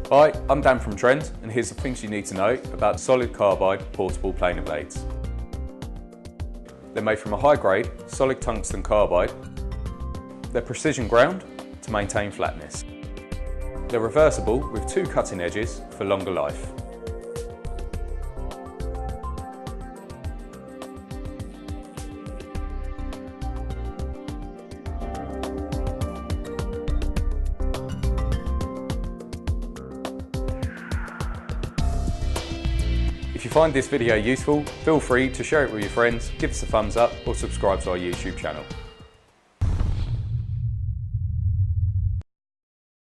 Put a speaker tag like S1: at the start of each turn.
S1: Hi, I'm Dan from Trend, and here's the things you need to know about solid carbide portable planer blades. They're made from a high-grade solid tungsten carbide. They're precision ground to maintain flatness. They're reversible with 2 cutting edges for longer life. If you find this video useful, feel free to share it with your friends, give us a thumbs up or subscribe to our YouTube channel.